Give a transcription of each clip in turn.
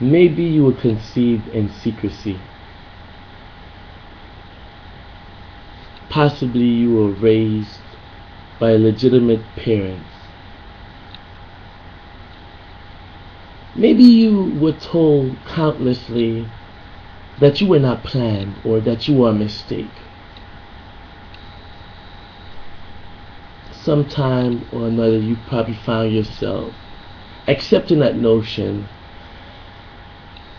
Maybe you were conceived in secrecy. Possibly you were raised by legitimate parents. Maybe you were told countlessly that you were not planned or that you were a mistake. Sometime or another you probably found yourself accepting that notion,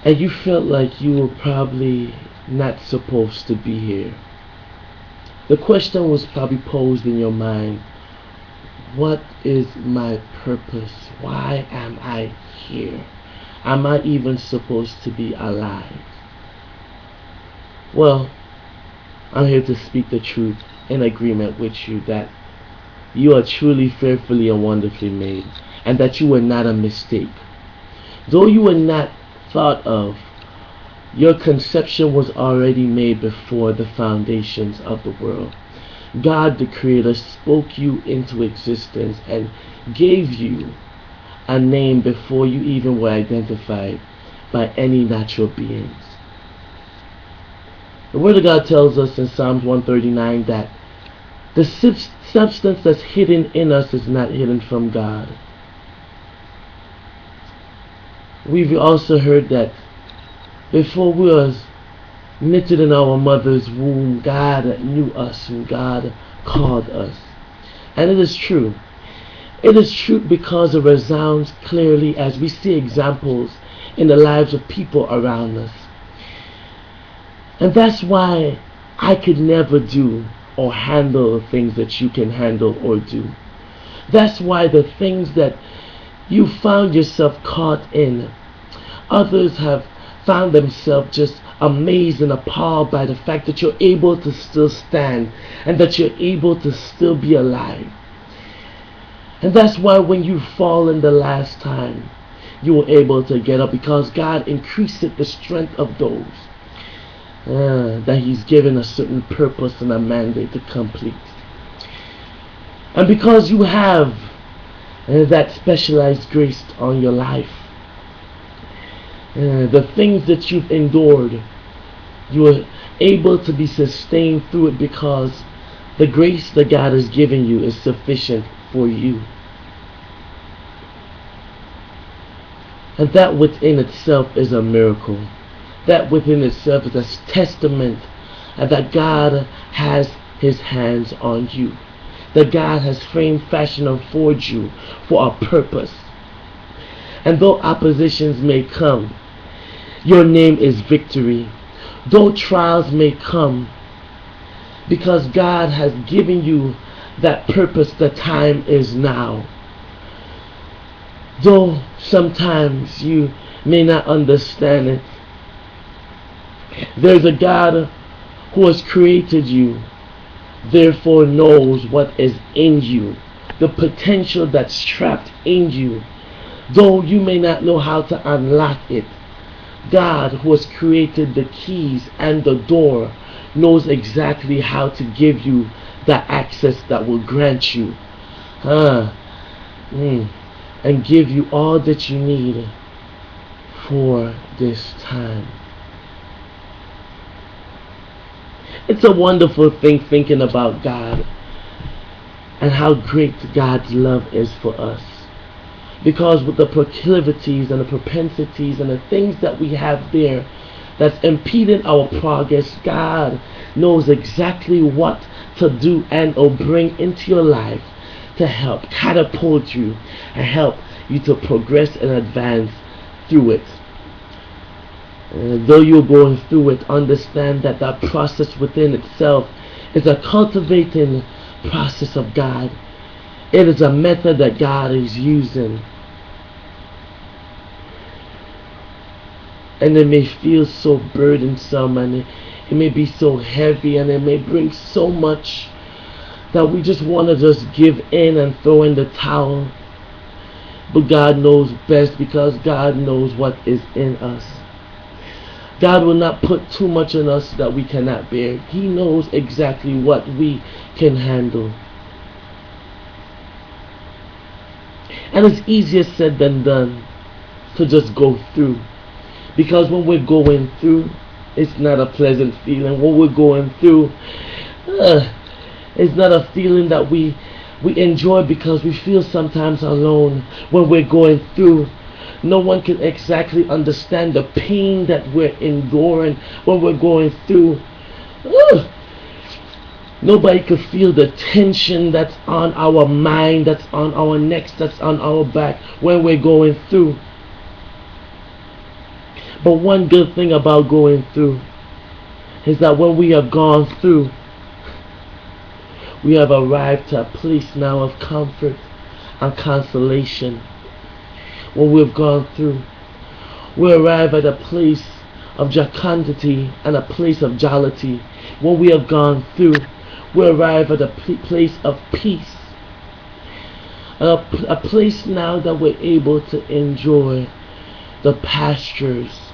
and you felt like you were probably not supposed to be here. The question was probably posed in your mind: what is my purpose? Why am I here? Am I even supposed to be alive? Well, I'm here to speak the truth in agreement with you that you are truly fearfully and wonderfully made, and that you were not a mistake. Though you were not thought of, your conception was already made before the foundations of the world. God the Creator spoke you into existence and gave you a name before you even were identified by any natural beings. The Word of God tells us in Psalms 139 that the substance that's hidden in us is not hidden from God. We've also heard that before we was knitted in our mother's womb, God knew us and God called us. And it is true. It is true because it resounds clearly as we see examples in the lives of people around us. And that's why I could never do or handle the things that you can handle or do. That's why the things that you found yourself caught in, others have found themselves just amazed and appalled by the fact that you're able to still stand and that you're able to still be alive. And that's why when you fall in the last time, you were able to get up, because God increased the strength of those that He's given a certain purpose and a mandate to complete. And because you have that specialized grace on your life, the things that you've endured, you are able to be sustained through it because the grace that God has given you is sufficient for you. And that within itself is a miracle. That within itself is a testament that God has His hands on you. That God has framed, fashioned, and forged you for a purpose. And though oppositions may come, your name is victory. Though trials may come, because God has given you that purpose, the time is now. Though sometimes you may not understand it, there's a God who has created you, therefore knows what is in you, the potential that's trapped in you. Though you may not know how to unlock it, God, who has created the keys and the door, knows exactly how to give you the access that will grant you and give you all that you need for this time. It's a wonderful thing thinking about God and how great God's love is for us. Because with the proclivities and the propensities and the things that we have there that's impeding our progress, God knows exactly what to do and or bring into your life to help catapult you and help you to progress and advance through it. Though you're going through it, understand that that process within itself is a cultivating process of God. It is a method that God is using. And it may feel so burdensome, and it may be so heavy, and it may bring so much that we just want to just give in and throw in the towel. But God knows best, because God knows what is in us. God will not put too much on us that we cannot bear. He knows exactly what we can handle. And it's easier said than done to just go through. Because when we're going through, it's not a pleasant feeling. When we're going through, it's not a feeling that we enjoy, because we feel sometimes alone when we're going through. No one can exactly understand the pain that we're enduring when we're going through. Ugh. Nobody could feel the tension that's on our mind, that's on our necks, that's on our back when we're going through. But one good thing about going through is that when we have gone through, we have arrived to a place now of comfort and consolation. When we've gone through, we arrive at a place of jocundity and a place of jollity. When we have gone through, we arrive at a place of peace. A place now that we're able to enjoy the pastures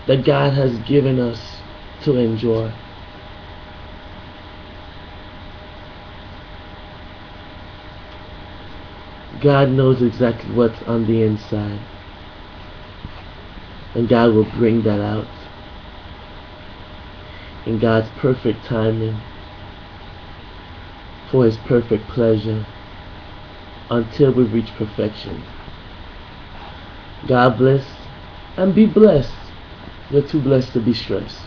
that God has given us to enjoy. God knows exactly what's on the inside, and God will bring that out in God's perfect timing, for His perfect pleasure, until we reach perfection. God bless and be blessed. You're too blessed to be stressed.